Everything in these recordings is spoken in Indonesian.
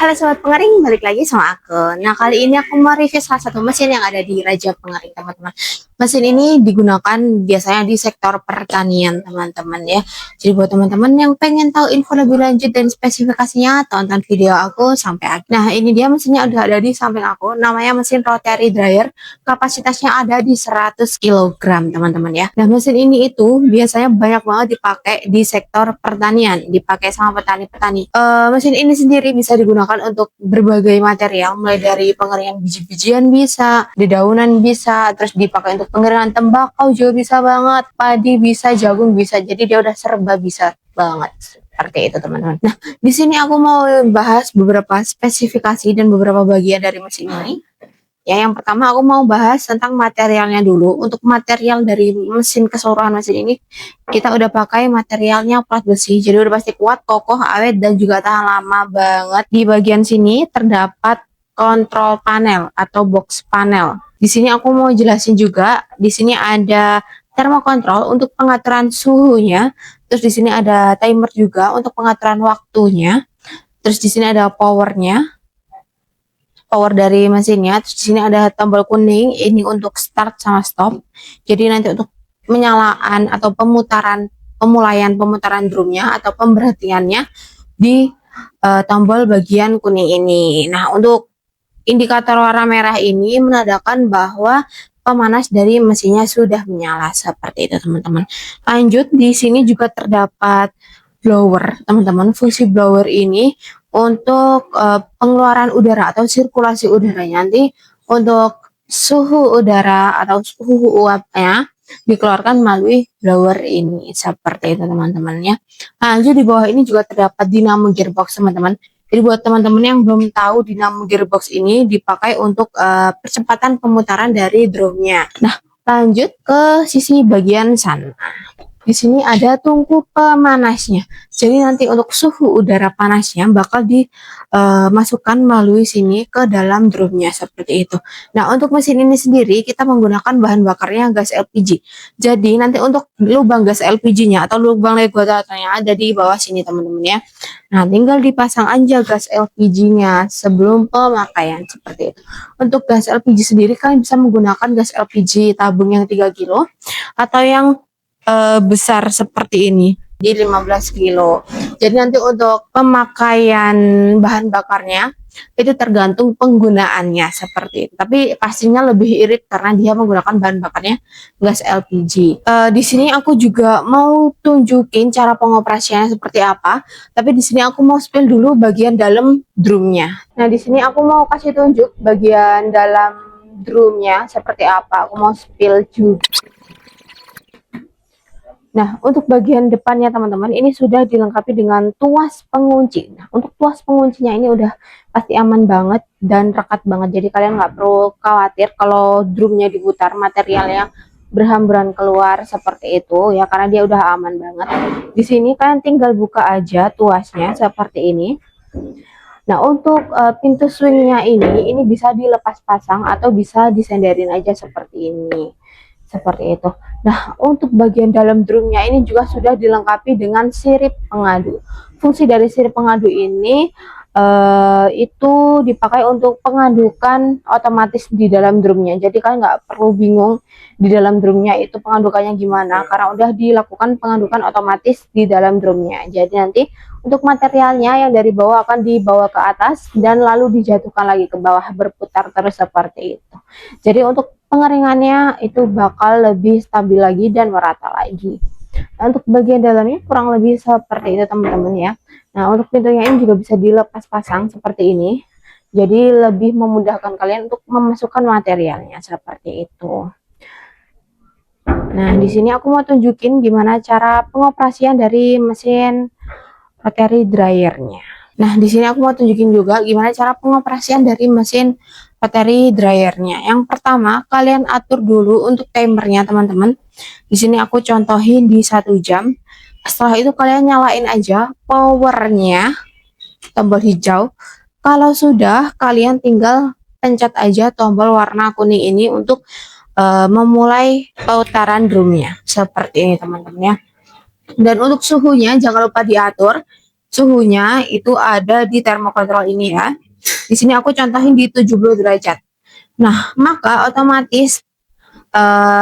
Halo Sobat Pengering, balik lagi sama aku. Nah, kali ini aku mau review salah satu mesin yang ada di Raja Pengering, teman-teman. Mesin ini digunakan biasanya di sektor pertanian, teman-teman ya. Jadi buat teman-teman yang pengen tahu info lebih lanjut dan spesifikasinya, tonton video aku sampai akhir. Nah, ini dia mesinnya udah ada di samping aku. Namanya mesin rotary dryer. Kapasitasnya ada di 100 kg, teman-teman ya. Nah, mesin ini itu biasanya banyak banget dipakai di sektor pertanian, dipakai sama petani-petani. Mesin ini sendiri bisa digunakan untuk berbagai material, mulai dari pengeringan biji-bijian bisa, dedaunan bisa, terus dipakai untuk pengeringan tembakau juga bisa banget, padi bisa, jagung bisa. Jadi dia udah serba bisa banget. Seperti itu, teman-teman. Nah, di sini aku mau bahas beberapa spesifikasi dan beberapa bagian dari mesin ini. Ya, yang pertama aku mau bahas tentang materialnya dulu. Untuk material dari mesin, keseluruhan mesin ini kita udah pakai materialnya plat besi, jadi udah pasti kuat, kokoh, awet, dan juga tahan lama banget. Di bagian sini terdapat kontrol panel atau box panel. Di sini aku mau jelasin juga, di sini ada thermokontrol untuk pengaturan suhunya. Terus di sini ada timer juga untuk pengaturan waktunya. Terus di sini ada power dari mesinnya. Terus di sini ada tombol kuning, ini untuk start sama stop. Jadi nanti untuk penyalaan atau pemulaian pemutaran drumnya atau pemberhentiannya di tombol bagian kuning ini. Nah, untuk indikator warna merah ini menandakan bahwa pemanas dari mesinnya sudah menyala, seperti itu, teman-teman. Lanjut, di sini juga terdapat blower, teman-teman. Fungsi blower ini untuk pengeluaran udara atau sirkulasi udaranya. Nanti untuk suhu udara atau suhu uapnya dikeluarkan melalui blower ini, seperti itu, teman-teman ya. Lanjut, di bawah ini juga terdapat dinamo gearbox, teman-teman. Jadi buat teman-teman yang belum tahu, dinamo gearbox ini dipakai untuk percepatan pemutaran dari drumnya. Nah, lanjut ke sisi bagian sana. Di sini ada tungku pemanasnya. Jadi nanti untuk suhu udara panasnya bakal dimasukkan melalui sini ke dalam drumnya, seperti itu. Nah, untuk mesin ini sendiri kita menggunakan bahan bakarnya gas LPG. Jadi nanti untuk lubang gas LPG-nya atau lubang regulatornya ada di bawah sini, teman-teman ya. Nah, tinggal dipasang aja gas LPG-nya sebelum pemakaian, seperti itu. Untuk gas LPG sendiri kalian bisa menggunakan gas LPG tabung yang 3 kilo atau yang besar seperti ini di 15 kilo. Jadi nanti untuk pemakaian bahan bakarnya itu tergantung penggunaannya, seperti itu. Tapi pastinya lebih irit karena dia menggunakan bahan bakarnya gas LPG. Di sini aku juga mau tunjukin cara pengoperasiannya seperti apa. Tapi di sini aku mau spill dulu bagian dalam drumnya. Nah, di sini aku mau kasih tunjuk bagian dalam drumnya seperti apa. Aku mau spill juga. Nah, untuk bagian depannya, teman-teman, ini sudah dilengkapi dengan tuas pengunci. Nah, untuk tuas penguncinya ini udah pasti aman banget dan rekat banget. Jadi kalian nggak perlu khawatir kalau drumnya diputar, materialnya berhamburan keluar seperti itu ya, karena dia udah aman banget. Di sini kalian tinggal buka aja tuasnya seperti ini. Nah, untuk pintu swingnya ini bisa dilepas pasang atau bisa disenderin aja seperti ini. Seperti itu. Nah, untuk bagian dalam drumnya ini juga sudah dilengkapi dengan sirip pengadu. Fungsi dari sirip pengadu ini itu dipakai untuk pengadukan otomatis di dalam drumnya. Jadi kalian nggak perlu bingung di dalam drumnya itu pengadukannya gimana, karena udah dilakukan pengadukan otomatis di dalam drumnya. Jadi nanti untuk materialnya yang dari bawah akan dibawa ke atas dan lalu dijatuhkan lagi ke bawah, berputar terus seperti itu. Jadi untuk pengeringannya itu bakal lebih stabil lagi dan merata lagi. Nah, untuk bagian dalamnya kurang lebih seperti itu, teman-teman ya. Nah, untuk pintunya ini juga bisa dilepas pasang seperti ini. Jadi lebih memudahkan kalian untuk memasukkan materialnya seperti itu. Nah, di sini aku mau tunjukin gimana cara pengoperasian dari mesin rotary dryernya. Nah, di sini aku mau tunjukin juga gimana cara pengoperasian dari mesin rotary dryernya. Yang pertama, kalian atur dulu untuk timernya, teman-teman. Di sini aku contohin di 1 jam. Setelah itu kalian nyalain aja powernya, tombol hijau. Kalau sudah, kalian tinggal pencet aja tombol warna kuning ini untuk memulai putaran drumnya. Seperti ini, teman-teman ya. Dan untuk suhunya jangan lupa diatur suhunya itu ada di thermocontrol ini ya. Di sini aku contohin di 70 derajat. Nah, maka otomatis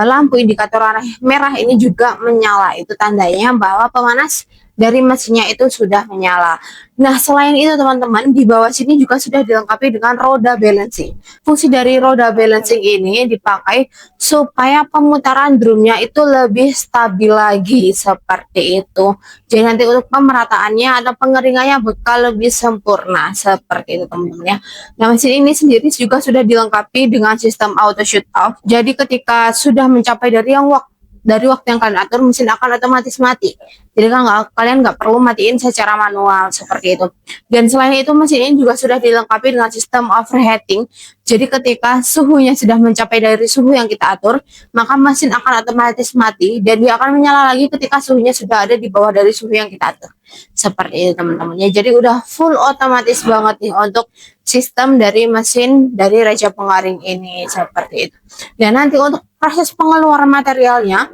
lampu indikator arah merah ini juga menyala. Itu tandanya bahwa pemanas dari mesinnya itu sudah menyala. Nah, selain itu teman-teman, di bawah sini juga sudah dilengkapi dengan roda balancing. Fungsi dari roda balancing ini dipakai supaya pemutaran drumnya itu lebih stabil lagi, seperti itu. Jadi nanti untuk pemerataannya atau pengeringannya bakal lebih sempurna, seperti itu teman-teman ya. Nah, mesin ini sendiri juga sudah dilengkapi dengan sistem auto shut off. Jadi ketika sudah mencapai dari waktu yang kalian atur, mesin akan otomatis mati. Jadi kalian nggak perlu matiin secara manual seperti itu. Dan selain itu, mesin ini juga sudah dilengkapi dengan sistem overheating. Jadi ketika suhunya sudah mencapai dari suhu yang kita atur, maka mesin akan otomatis mati dan dia akan menyala lagi ketika suhunya sudah ada di bawah dari suhu yang kita atur. Seperti itu teman-teman ya. Jadi udah full otomatis banget nih untuk sistem dari mesin dari Raja Pengaring ini, seperti itu. Dan nanti untuk proses pengeluaran materialnya,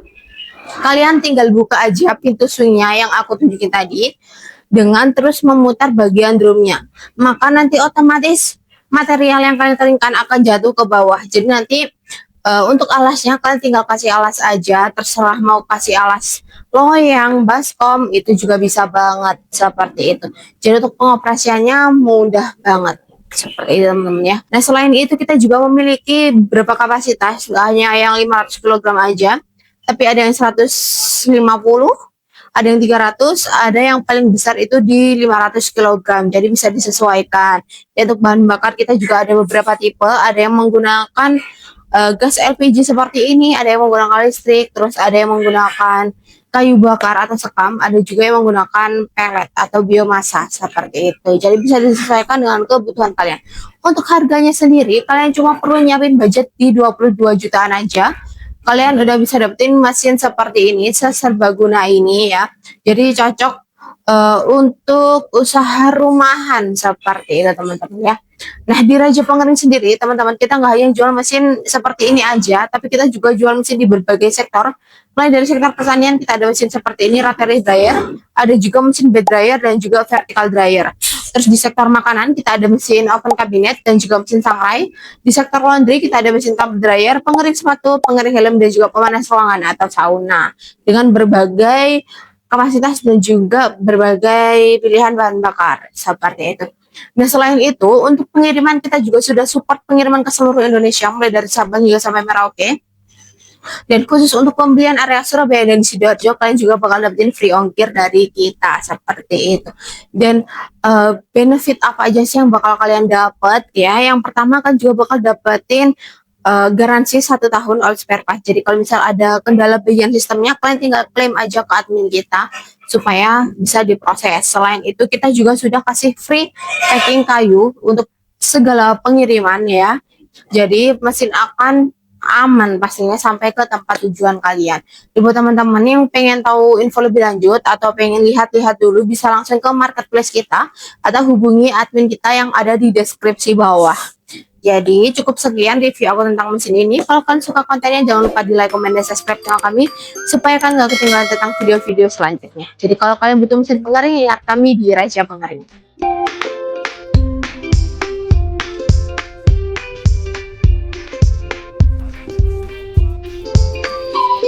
kalian tinggal buka aja pintu swingnya yang aku tunjukin tadi dengan terus memutar bagian drumnya, maka nanti otomatis material yang kalian keringkan akan jatuh ke bawah. Jadi nanti untuk alasnya kalian tinggal kasih alas aja, terserah mau kasih alas loyang, baskom, itu juga bisa banget, seperti itu. Jadi untuk pengoperasiannya mudah banget, seperti itu teman-teman ya. Nah, selain itu kita juga memiliki beberapa kapasitas, hanya yang 500 kg aja, tapi ada yang 150, ada yang 300, ada yang paling besar itu di 500 kg. Jadi bisa disesuaikan. Dan untuk bahan bakar kita juga ada beberapa tipe, ada yang menggunakan gas LPG seperti ini, ada yang menggunakan listrik, terus ada yang menggunakan kayu bakar atau sekam, ada juga yang menggunakan pelet atau biomasa, seperti itu. Jadi bisa disesuaikan dengan kebutuhan kalian. Untuk harganya sendiri, kalian cuma perlu nyiapin budget di 22 jutaan aja. Kalian udah bisa dapetin mesin seperti ini, seserbaguna ini ya. Jadi cocok untuk usaha rumahan, seperti itu teman-teman ya. Nah, di Raja Pengaring sendiri teman-teman, kita nggak hanya jual mesin seperti ini aja, tapi kita juga jual mesin di berbagai sektor. Mulai dari sektor pertanian kita ada mesin seperti ini, rotary dryer, ada juga mesin bed dryer dan juga vertical dryer. Terus di sektor makanan kita ada mesin open cabinet dan juga mesin sangrai. Di sektor laundry kita ada mesin tub dryer, pengering sepatu, pengering helm dan juga pemanas ruangan atau sauna dengan berbagai kapasitas dan juga berbagai pilihan bahan bakar, seperti itu. Nah, selain itu untuk pengiriman kita juga sudah support pengiriman ke seluruh Indonesia, mulai dari Sabang hingga sampai Merauke. Dan khusus untuk pembelian area Surabaya dan Sidoarjo, kalian juga bakal dapetin free ongkir dari kita, seperti itu. Dan benefit apa aja sih yang bakal kalian dapat ya? Yang pertama kan juga bakal dapetin garansi 1 tahun all spare part. Jadi kalau misal ada kendala bagian sistemnya, kalian tinggal klaim aja ke admin kita supaya bisa diproses. Selain itu kita juga sudah kasih free packing kayu untuk segala pengiriman ya. Jadi mesin akan aman pastinya sampai ke tempat tujuan kalian. Jadi buat teman-teman yang pengen tahu info lebih lanjut atau pengen lihat-lihat dulu, bisa langsung ke marketplace kita atau hubungi admin kita yang ada di deskripsi bawah. Jadi cukup sekian review aku tentang mesin ini. Kalau kalian suka kontennya, jangan lupa di like, komen, dan subscribe channel kami supaya kalian gak ketinggalan tentang video-video selanjutnya. Jadi kalau kalian butuh mesin pengaring, lihat kami di Raja Pengaring.